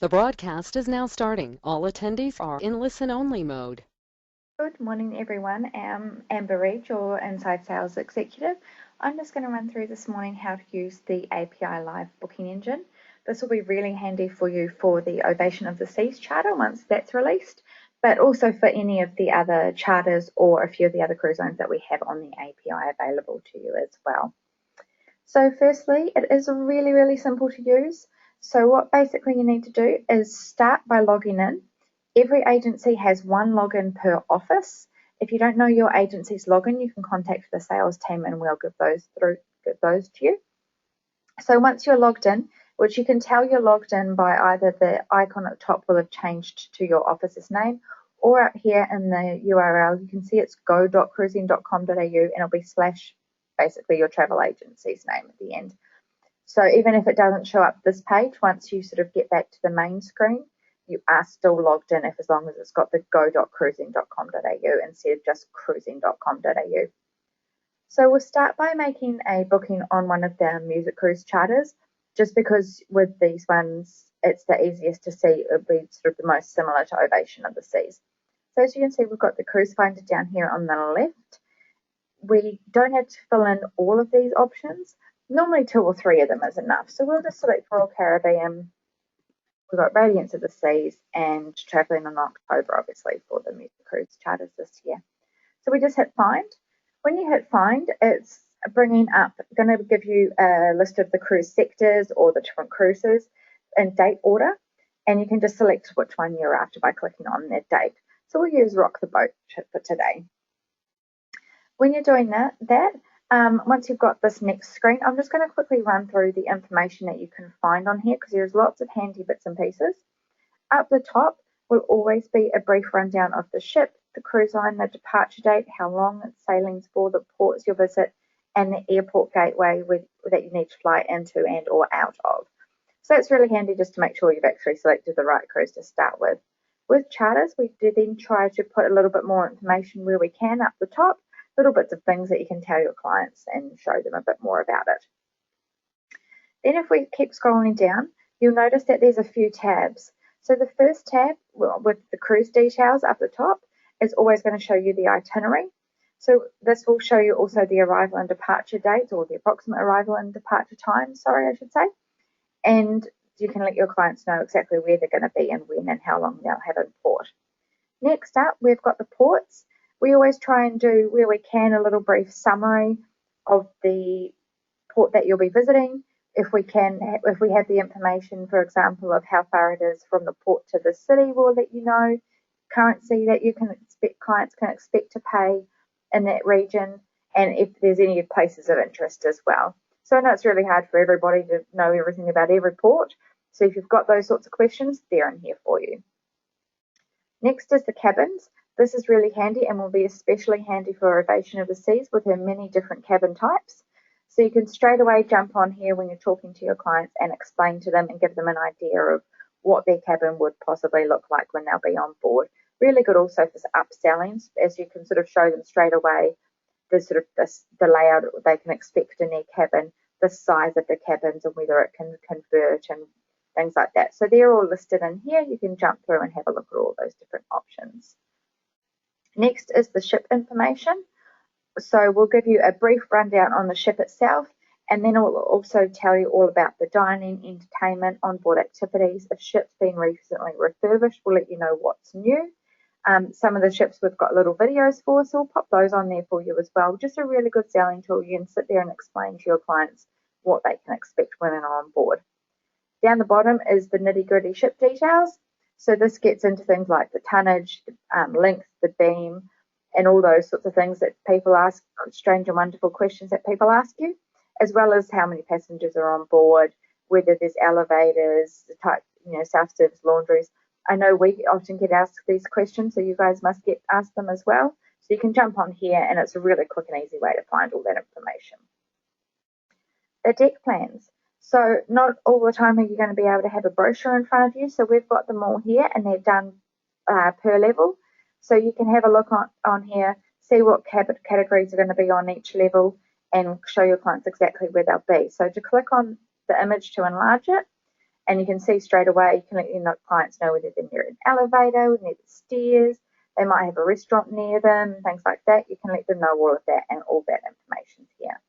The broadcast is now starting. All attendees are in listen-only mode. Good morning, everyone. I'm Amber Reed, your Inside Sales Executive. I'm just going to run through this morning how to use the API Live booking engine. This will be really handy for you for the Ovation of the Seas charter once that's released, but also for any of the other charters or a few of the other cruise lines that we have on the API available to you as well. So firstly, it is really, really simple to use. So what basically you need to do is start by logging in. Every agency has one login per office. If you don't know your agency's login, you can contact the sales team and we'll give those to you. So once you're logged in, which you can tell you're logged in by either the icon at the top will have changed to your office's name, or up here in the URL, you can see it's go.cruising.com.au and it'll be slash basically your travel agency's name at the end. So even if it doesn't show up this page, once you sort of get back to the main screen, you are still logged in as long as it's got the go.cruising.com.au instead of just cruising.com.au. So we'll start by making a booking on one of the music cruise charters, just because with these ones, it's the easiest to see. It'll be sort of the most similar to Ovation of the Seas. So as you can see, we've got the cruise finder down here on the left. We don't have to fill in all of these options. Normally 2 or 3 of them is enough. So we'll just select Royal Caribbean. We've got Radiance of the Seas and Travelling in October, obviously, for the music cruise charters this year. So we just hit find. When you hit find, it's bringing up, going to give you a list of the cruise sectors or the different cruises in date order, and you can just select which one you're after by clicking on that date. So we'll use Rock the Boat for today. When you're doing that, once you've got this next screen, I'm just going to quickly run through the information that you can find on here because there's lots of handy bits and pieces. Up the top will always be a brief rundown of the ship, the cruise line, the departure date, how long it's sailing's for, the ports you'll visit, and the airport gateway that you need to fly into and or out of. So it's really handy just to make sure you've actually selected the right cruise to start with. With charters, we do then try to put a little bit more information where we can up the top, little bits of things that you can tell your clients and show them a bit more about it. Then if we keep scrolling down, you'll notice that there's a few tabs. So the first tab with the cruise details up the top is always going to show you the itinerary. So this will show you also the arrival and departure dates, or the approximate arrival and departure time, sorry, I should say. And you can let your clients know exactly where they're going to be and when and how long they'll have in port. Next up, we've got the ports. We always try and do, where we can, a little brief summary of the port that you'll be visiting. If we have the information, for example, of how far it is from the port to the city, we'll let you know. Currency that you can expect, clients can expect to pay in that region, and if there's any places of interest as well. So I know it's really hard for everybody to know everything about every port. So if you've got those sorts of questions, they're in here for you. Next is the cabins. This is really handy and will be especially handy for Ovation of the Seas with her many different cabin types. So you can straight away jump on here when you're talking to your clients and explain to them and give them an idea of what their cabin would possibly look like when they'll be on board. Really good also for upselling, as you can sort of show them straight away the layout they can expect in their cabin, the size of the cabins and whether it can convert and things like that. So they're all listed in here. You can jump through and have a look at all those different options. Next is the ship information. So we'll give you a brief rundown on the ship itself, and then it will also tell you all about the dining, entertainment, onboard activities. If ship's been recently refurbished, we'll let you know what's new. Some of the ships we've got little videos for, so we'll pop those on there for you as well. Just a really good selling tool. You can sit there and explain to your clients what they can expect when they're on board. Down the bottom is the nitty-gritty ship details. So this gets into things like the tonnage, length, the beam, and all those sorts of things that people ask, strange and wonderful questions that people ask you, as well as how many passengers are on board, whether there's elevators, the type, self-service laundries. I know we often get asked these questions, so you guys must get asked them as well. So you can jump on here, and it's a really quick and easy way to find all that information. The deck plans. So not all the time are you going to be able to have a brochure in front of you. So we've got them all here, and they're done per level. So you can have a look on here, see what categories are going to be on each level, and show your clients exactly where they'll be. So to click on the image to enlarge it, And you can see straight away, you can let your clients know whether they're near an elevator, near the stairs, they might have a restaurant near them, things like that. You can let them know all of that, and all that information here.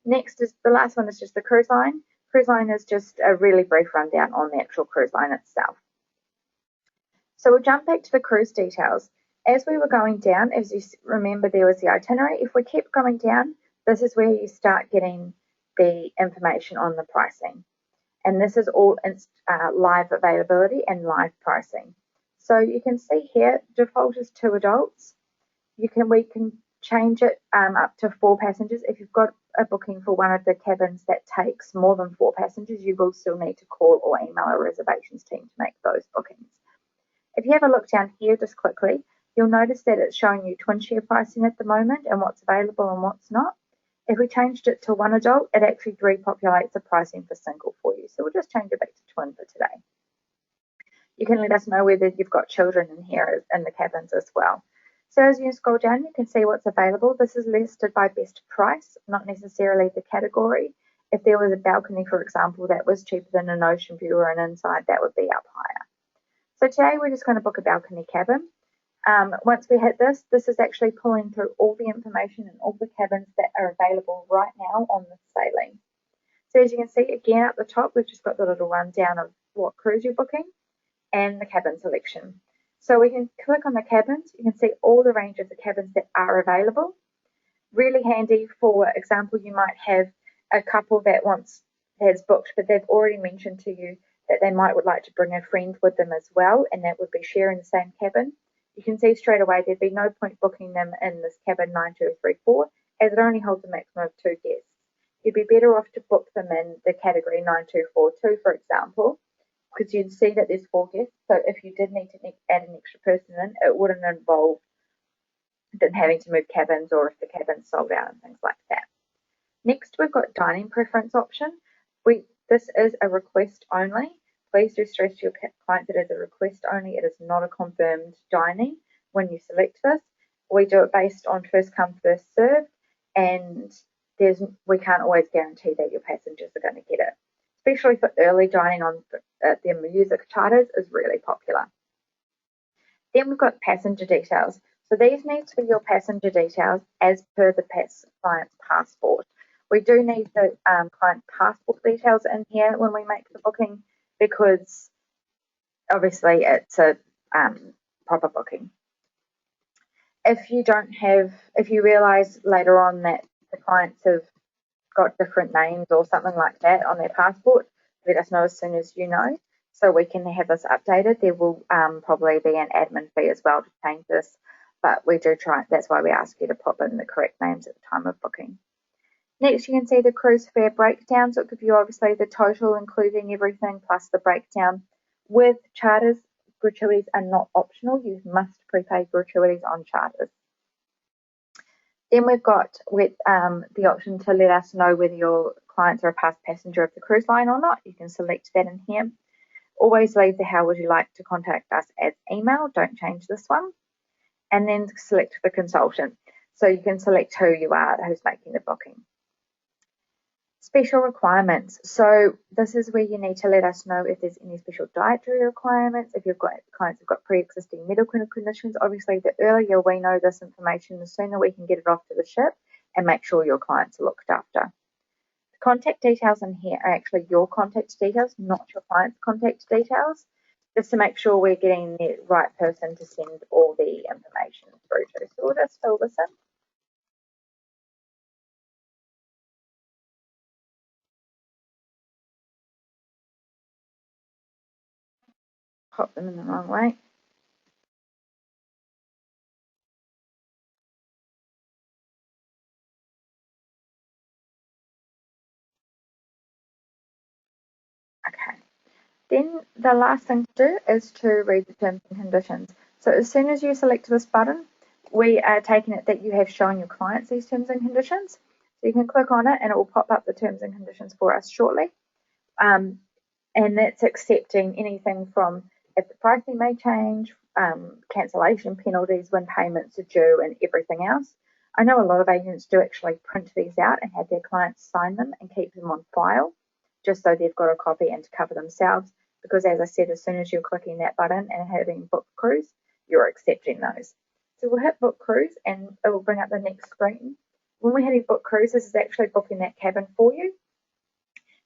Next is the last one is just the cruise line. Cruise line is just a really brief rundown on the actual cruise line itself. So we'll jump back to the cruise details. As we were going down, as you remember, there was the itinerary. If we keep going down, this is where you start getting the information on the pricing. And this is all live availability and live pricing. So you can see here, default is 2 adults. We can change it up to 4 passengers. If you've got a booking for one of the cabins that takes more than 4 passengers, you will still need to call or email a reservations team to make those bookings. If you have a look down here just quickly, you'll notice that it's showing you twin share pricing at the moment and what's available and what's not. If we changed it to 1 adult, it actually repopulates the pricing for single for you. So we'll just change it back to twin for today. You can let us know whether you've got children in here in the cabins as well. So as you scroll down, you can see what's available. This is listed by best price, not necessarily the category. If there was a balcony, for example, that was cheaper than an ocean view or an inside, that would be up higher. So today we're just going to book a balcony cabin. Once we hit this, this is actually pulling through all the information and all the cabins that are available right now on the sailing. So as you can see, again at the top, we've just got the little rundown of what cruise you're booking and the cabin selection. So we can click on the cabins. You can see all the range of the cabins that are available. Really handy. For example, you might have a couple that has booked, but they've already mentioned to you that they would like to bring a friend with them as well, and that would be sharing the same cabin. You can see straight away there'd be no point booking them in this cabin 9234, as it only holds a maximum of 2 guests. You'd be better off to book them in the category 9242, for example, because you'd see that there's 4 guests. So if you did need to add an extra person in, it wouldn't involve them having to move cabins or if the cabin's sold out and things like that. Next, we've got dining preference option. This is a request only. Please do stress to your clients that it is a request only. It is not a confirmed dining when you select this. We do it based on first come, first served, and we can't always guarantee that your passengers are going to get it. Especially for early dining on the music charters is really popular. Then we've got passenger details. So these need to be your passenger details as per the client's passport. We do need the client passport details in here when we make the booking, because obviously it's a proper booking. If you realise later on that the clients have got different names or something like that on their passport, let us know as soon as you know, so we can have this updated. There will probably be an admin fee as well to change this, but we do try. That's why we ask you to pop in the correct names at the time of booking. Next, you can see the cruise fare breakdown. So it'll give you obviously the total, including everything, plus the breakdown. With charters, gratuities are not optional. You must prepay gratuities on charters. Then we've got the option to let us know whether your clients are a past passenger of the cruise line or not. You can select that in here. Always leave the how would you like to contact us as email. Don't change this one. And then select the consultant. So you can select who you are, who's making the booking. Special requirements. So this is where you need to let us know if there's any special dietary requirements, if you've got clients who've got pre-existing medical conditions. Obviously, the earlier we know this information, the sooner we can get it off to the ship and make sure your clients are looked after. The contact details in here are actually your contact details, not your client's contact details, just to make sure we're getting the right person to send all the information through to. So we'll just fill this in. Pop them in the wrong way. Okay. Then the last thing to do is to read the terms and conditions. So as soon as you select this button, we are taking it that you have shown your clients these terms and conditions. So you can click on it and it will pop up the terms and conditions for us shortly. And that's accepting anything from if the pricing may change, cancellation penalties when payments are due, and everything else. I know a lot of agents do actually print these out and have their clients sign them and keep them on file. just so they've got a copy and to cover themselves. Because as I said, as soon as you're clicking that button and having book cruise, you're accepting those. So we'll hit book cruise and it will bring up the next screen. When we're hitting book cruise, this is actually booking that cabin for you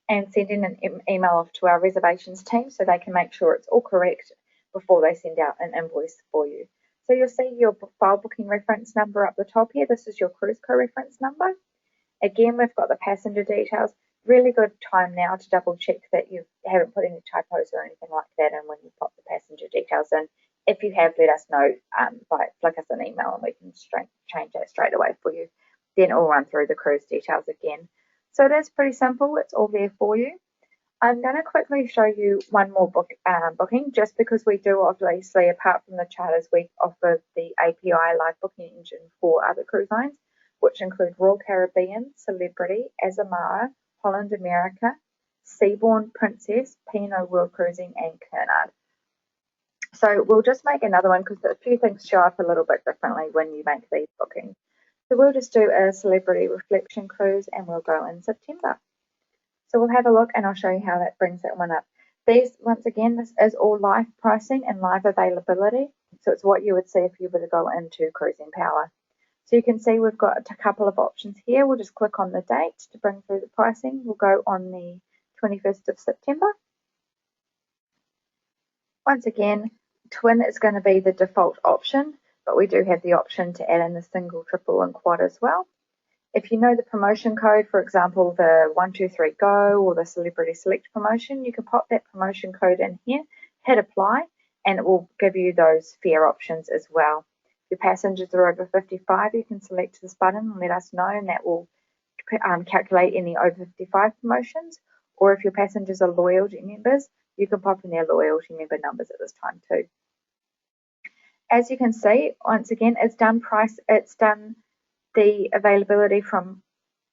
and sending an email off to our reservations team so they can make sure it's all correct before they send out an invoice for you. So you'll see your file booking reference number up the top here. This is your cruise co-reference number. Again, we've got the passenger details. Really good time now to double check that you haven't put any typos or anything like that in when you pop the passenger details in. If you have, let us know flick us an email and we can change that straight away for you. Then it will run through the cruise details again. So it is pretty simple. It's all there for you. I'm going to quickly show you one more booking just because we do obviously, apart from the charters, we offer the API live booking engine for other cruise lines, which include Royal Caribbean, Celebrity, Azamara, Holland America, Seabourn, Princess, P&O World Cruising, and Cunard. So we'll just make another one because a few things show up a little bit differently when you make these bookings. So we'll just do a Celebrity Reflection Cruise and we'll go in September. So we'll have a look and I'll show you how that brings that one up. Once again, this is all live pricing and live availability. So it's what you would see if you were to go into Cruising Power. So you can see we've got a couple of options here. We'll just click on the date to bring through the pricing. We'll go on the 21st of September. Once again, twin is going to be the default option, but we do have the option to add in the single, triple, and quad as well. If you know the promotion code, for example, the 123GO or the Celebrity Select promotion, you can pop that promotion code in here, hit apply, and it will give you those fare options as well. If your passengers are over 55, you can select this button and let us know, and that will calculate any over 55 promotions. Or if your passengers are loyalty members, you can pop in their loyalty member numbers at this time too. As you can see, once again, it's done the availability from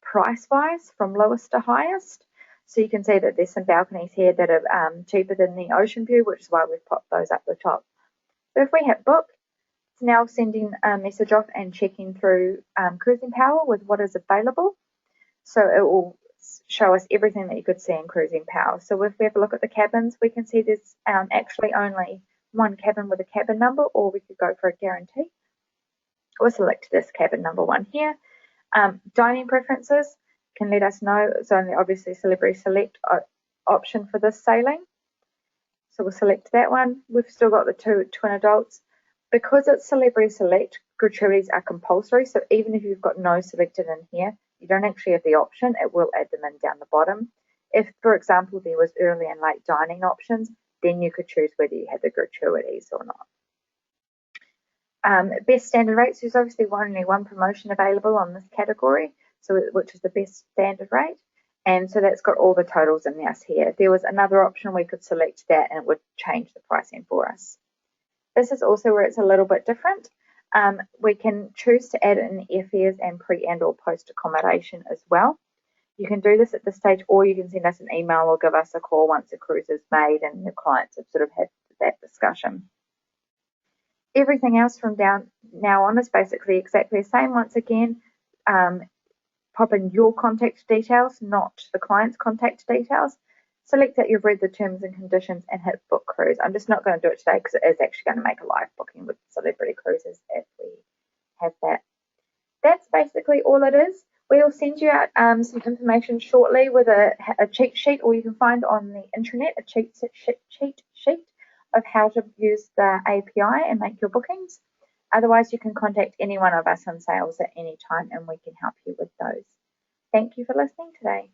price-wise, from lowest to highest. So you can see that there's some balconies here that are cheaper than the ocean view, which is why we've popped those up the top. So if we hit book, it's now sending a message off and checking through Cruising Power with what is available. So it will show us everything that you could see in Cruising Power. So if we have a look at the cabins, we can see there's actually only one cabin with a cabin number, or we could go for a guarantee. We'll select this cabin number 1 here. Dining preferences can let us know. It's only obviously Celebrity Select option for this sailing. So we'll select that one. We've still got the 2 twin adults. Because it's Celebrity Select, gratuities are compulsory. So even if you've got no selected in here, you don't actually have the option. It will add them in down the bottom. If, for example, there was early and late dining options, then you could choose whether you had the gratuities or not. Best standard rates, there's obviously only one promotion available on this category, which is the best standard rate, and so that's got all the totals in this here. If there was another option, we could select that and it would change the pricing for us. This is also where it's a little bit different. We can choose to add in airfares and pre and or post accommodation as well. You can do this at this stage, or you can send us an email or give us a call once the cruise is made and the clients have sort of had that discussion. Everything else from now on is basically exactly the same. Once again, pop in your contact details, not the client's contact details. Select that you've read the terms and conditions and hit book cruise. I'm just not going to do it today because it is actually going to make a live booking with Celebrity Cruises if we have that. That's basically all it is. We'll send you out some information shortly with a cheat sheet, or you can find on the internet a cheat sheet of how to use the API and make your bookings. Otherwise, you can contact any one of us on sales at any time and we can help you with those. Thank you for listening today.